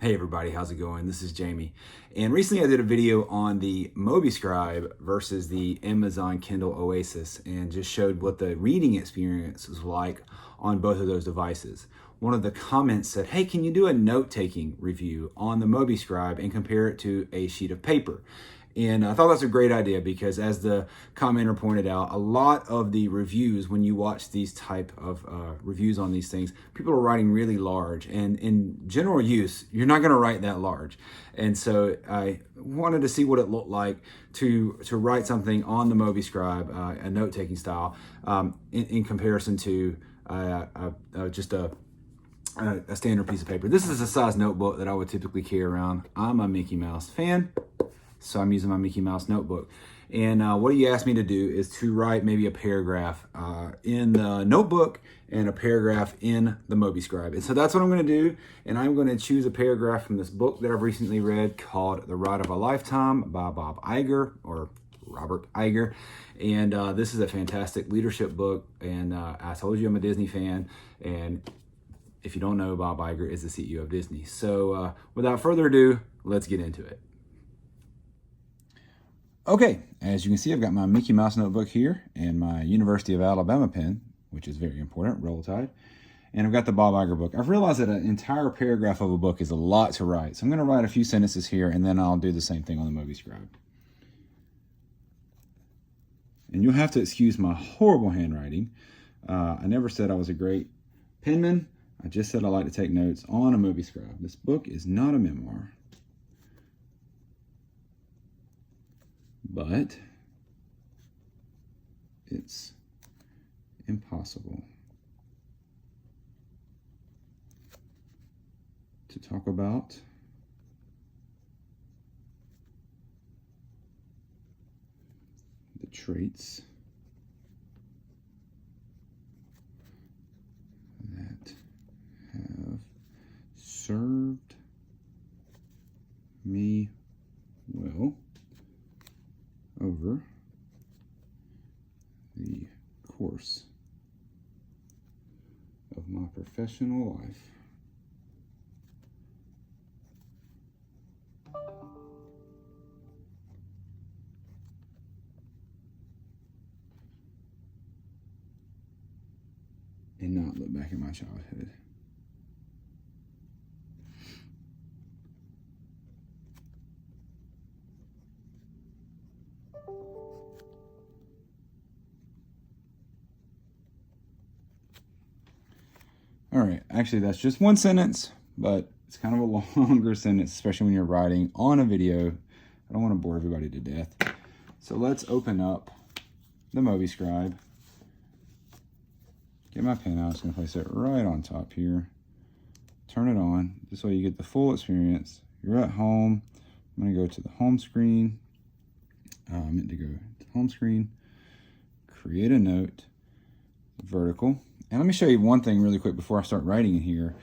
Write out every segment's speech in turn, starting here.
Hey everybody, how's it going? This is Jamie. And recently I did a video on the MobiScribe versus the Amazon Kindle Oasis and just showed what the reading experience was like on both of those devices. One of the comments said, hey, can you do a note-taking review on the MobiScribe and compare it to a sheet of paper? And I thought that's a great idea because, as the commenter pointed out, a lot of the reviews, when you watch these type of reviews on these things, people are writing really large. And in general use, you're not going to write that large. And so I wanted to see what it looked like to write something on the MobiScribe, a note-taking style, in comparison to just a standard piece of paper. This is a size notebook that I would typically carry around. I'm a Mickey Mouse fan, so I'm using my Mickey Mouse notebook. And what you asked me to do is to write maybe a paragraph in the notebook and a paragraph in the MobiScribe. And so that's what I'm going to do. And I'm going to choose a paragraph from this book that I've recently read called The Ride of a Lifetime by Bob Iger, or Robert Iger. And this is a fantastic leadership book. And I told you I'm a Disney fan. And if you don't know, Bob Iger is the CEO of Disney. So without further ado, let's get into it. Okay, as you can see, I've got my Mickey Mouse notebook here and my University of Alabama pen, which is very important, Roll Tide. And I've got the Bob Iger book. I've realized that an entire paragraph of a book is a lot to write. So I'm going to write a few sentences here, and then I'll do the same thing on the MobiScribe. And you'll have to excuse my horrible handwriting. I never said I was a great penman. I just said I like to take notes on a MobiScribe. This book is not a memoir, but it's impossible to talk about the traits that have served me well over the course of my professional life. And not look back at my childhood. All right, actually that's just one sentence, but it's kind of a longer sentence, especially when you're writing on a video. I don't want to bore everybody to death. So let's open up the MobiScribe. Get my pen out, I'm just gonna place it right on top here. Turn it on, this way you get the full experience. You're at home. I'm gonna go to the home screen. I meant to go to the home screen, create a note, vertical. And let me show you one thing really quick before I start writing in here.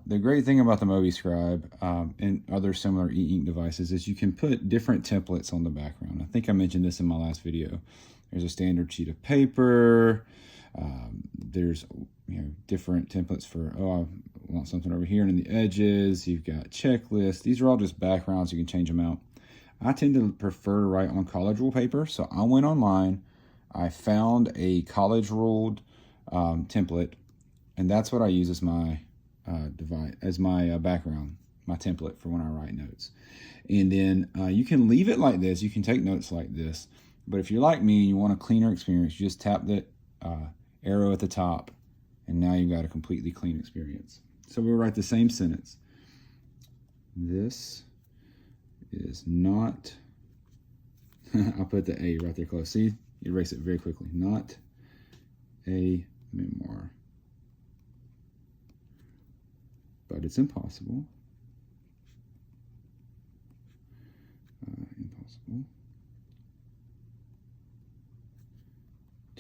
The great thing about the MobiScribe and other similar e-ink devices is you can put different templates on the background. I think I mentioned this in my last video. There's a standard sheet of paper. There's different templates for, oh, I want something over here and in the edges. You've got checklists. These are all just backgrounds. You can change them out. I tend to prefer to write on college rule paper. So I went online. I found a college ruled template, and that's what I use as my background, my template for when I write notes. And then you can leave it like this. You can take notes like this, but if you're like me and you want a cleaner experience, you just tap the arrow at the top, and now you've got a completely clean experience. So we'll write the same sentence. This is not, I'll put the A right there close. See, you erase it very quickly. Not a memoir, but it's impossible. Impossible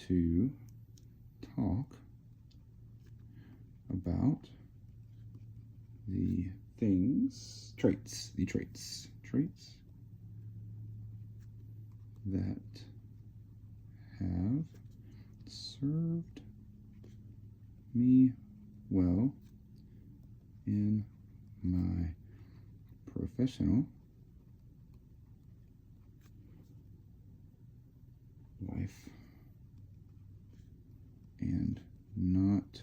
to talk about the traits that have served me well in my professional life and not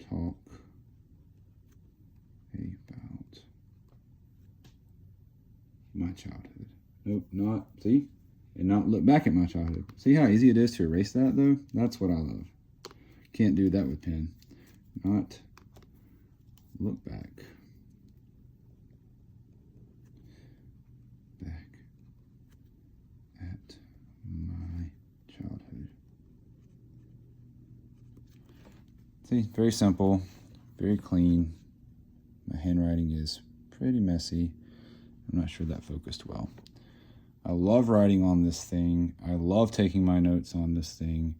talk about my childhood. Nope, not, see? And not look back at my childhood. See how easy it is to erase that, though? That's what I love. Can't do that with pen. Not look back. Back at my childhood. See, very simple, very clean. My handwriting is pretty messy. I'm not sure that focused well. I love writing on this thing. I love taking my notes on this thing.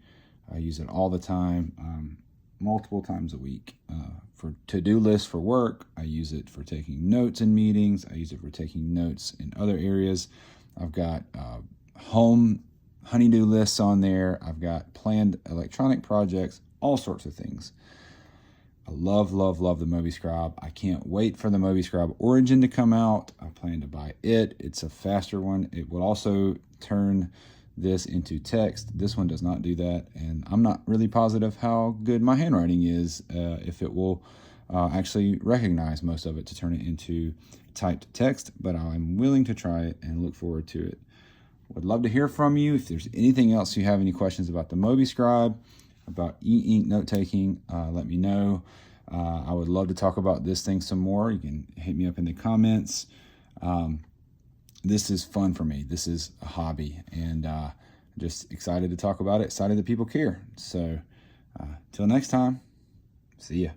I use it all the time, multiple times a week. For to-do lists for work, I use it for taking notes in meetings. I use it for taking notes in other areas. I've got home honey-do lists on there. I've got planned electronic projects, all sorts of things. I love, love, love the MobiScribe. I can't wait for the MobiScribe Origin to come out. I plan to buy it. It's a faster one. It will also turn this into text. This one does not do that, and I'm not really positive how good my handwriting is, if it will actually recognize most of it to turn it into typed text, but I'm willing to try it and look forward to it. Would love to hear from you. If there's anything else you have any questions about the MobiScribe, about e-ink note-taking, let me know. I would love to talk about this thing some more. You can hit me up in the comments. This is fun for me. This is a hobby, and just excited to talk about it, excited that people care. So till next time, see ya.